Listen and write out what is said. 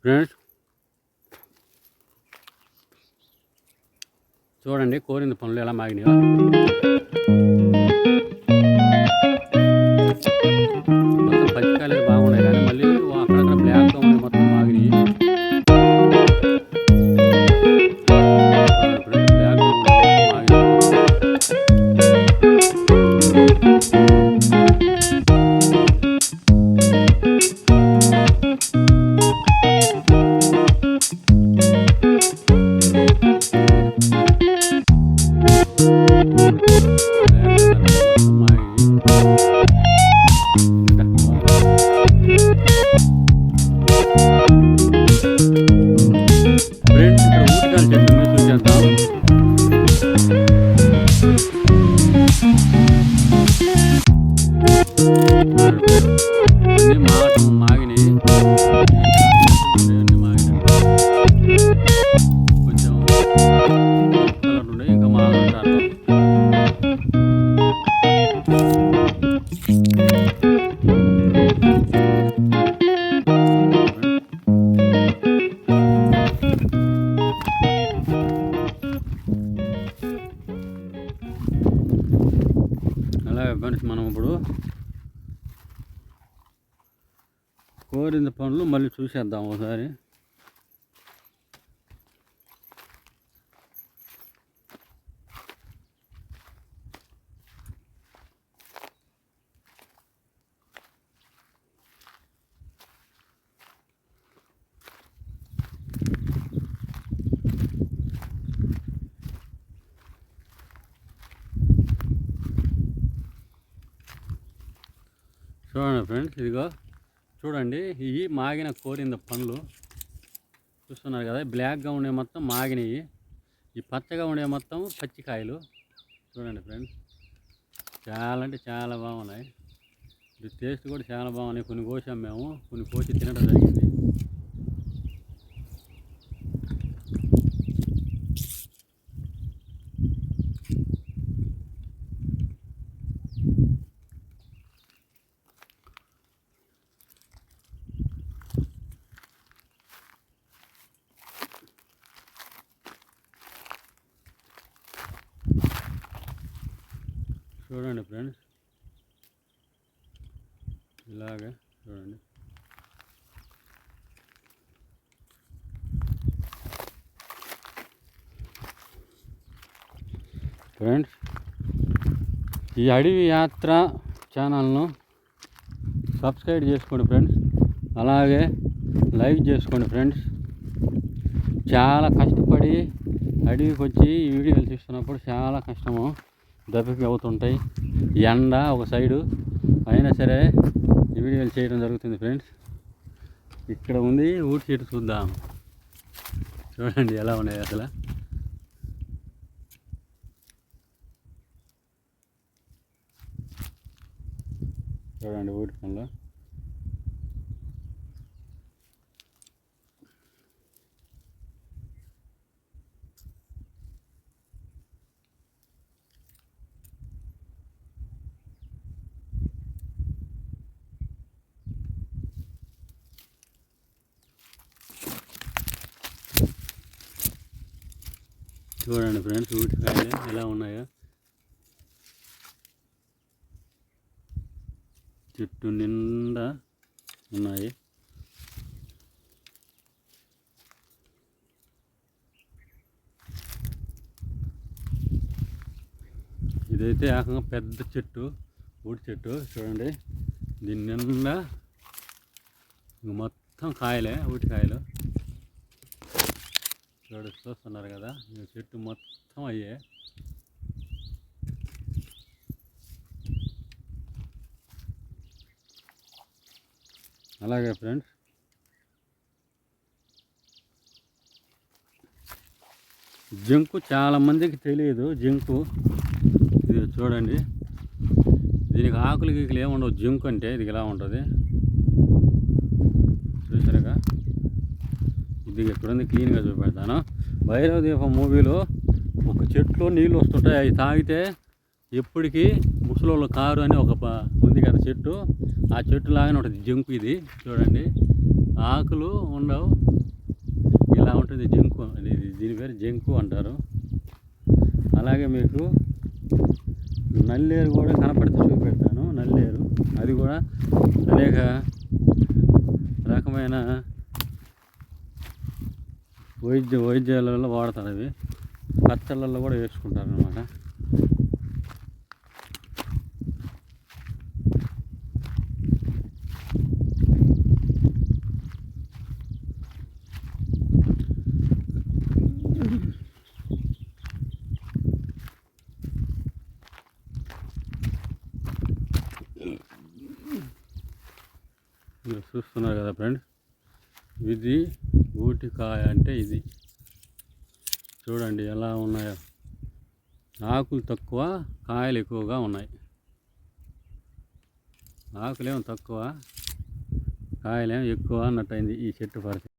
Friends చూడండి కోరింది పనులు ఎలా మాగినాయో. మొత్తం పచ్చికాయలు బాగున్నాయి కానీ మళ్ళీ అక్కడక్కడ బ్లాక్గా ఉన్నాయి, మొత్తం మాగినాయి. ఫ్రెండ్స్ ఇక్కడ ఊటికాయలు చెట్టు మీద చూసేద్దాం. అన్నీ మాగినాయి, అన్నీ మాగినాయి. కొంచెం కలర్ ఉండే ఇంకా మాగుంటారు. అలాగే ఫ్రెండ్స్ మనం ఇప్పుడు కోరింది పనులు మళ్ళీ చూసేద్దాం ఒకసారి. చూడండి ఫ్రెండ్స్, ఇదిగో చూడండి, ఇవి మాగిన కోరింద పండ్లు చూస్తున్నారు కదా. బ్లాక్గా ఉండే మొత్తం మాగినవి, ఈ పచ్చగా ఉండే మొత్తం పచ్చికాయలు. చూడండి ఫ్రెండ్స్, చాలా అంటే చాలా బాగున్నాయి. ఇది టేస్ట్ కూడా చాలా బాగున్నాయి. కొన్ని కోసాం మేము, కొన్ని కోసి తినడం జరిగింది. చూడండి ఫ్రెండ్స్, ఇలాగే చూడండి. ఫ్రెండ్స్, ఈ అడవి యాత్ర ఛానల్ను సబ్స్క్రైబ్ చేసుకోండి ఫ్రెండ్స్, అలాగే లైక్ చేసుకోండి ఫ్రెండ్స్. చాలా కష్టపడి అడవికి వచ్చి ఈ వీడియోలు తీస్తున్నప్పుడు చాలా కష్టము, దెబ్బకి అవుతుంటాయి, ఎండ ఒక సైడు అయినా సరే ఈ వీడియోలు చేయడం జరుగుతుంది ఫ్రెండ్స్. ఇక్కడ ఉంది ఊటి చెట్టు, చూద్దాం. చూడండి ఎలా ఉన్నాయి అసలు. చూడండి ఊటి పనులు. చూడండి ఫ్రెండ్స్, ఊటికాయలు ఎలా ఉన్నాయో. చెట్టు నిండా ఉన్నాయి. ఇదైతే ఏకంగా పెద్ద చెట్టు, ఊటి చెట్టు. చూడండి, దీని నిండా మొత్తం కాయలే, ఊటికాయలు. చూస్తున్నారు కదా, ఈ చెట్టు మొత్తం అయ్యే. అలాగే ఫ్రెండ్స్, జంకు చాలామందికి తెలియదు. జంకు ఇది చూడండి, దీనికి ఆకులు గీకులు ఏముండవు. జంకు అంటే ఇది ఇలా ఉంటుంది, చూసారుగా. ఇది ఎక్కడుంది క్లీన్గా చూపెడతాను. భైరవ దీపం మూవీలో ఒక చెట్లో నీళ్ళు వస్తుంటాయి, అవి తాగితే ఎప్పటికీ ముసలోళ్ళ కారు అని ఒక ఉంది కదా చెట్టు, ఆ చెట్టు లాగానే ఉంటుంది జంకు. ఇది చూడండి, ఆకులు ఉండవు, ఇలా ఉంటుంది జంకు. దీని పేరు జంకు అంటారు. అలాగే మీకు నల్లేరు కూడా కనపడితే చూపెడతాను. నల్లేరు అది కూడా అనేక రకమైన వైద్యాలలో వాడతారు. అవి పచ్చళ్ళల్లో కూడా వేసుకుంటారు అన్నమాట. మీరు చూస్తున్నారు కదా ఫ్రెండ్స్, ఇది ఊటికాయ అంటే ఇది. చూడండి ఎలా ఉన్నాయో. ఆకులు తక్కువ, కాయలు ఎక్కువగా ఉన్నాయి. ఆకులేమో తక్కువ, కాయలేమో ఎక్కువ అన్నట్టయింది ఈ చెట్టు పరిస్థితి.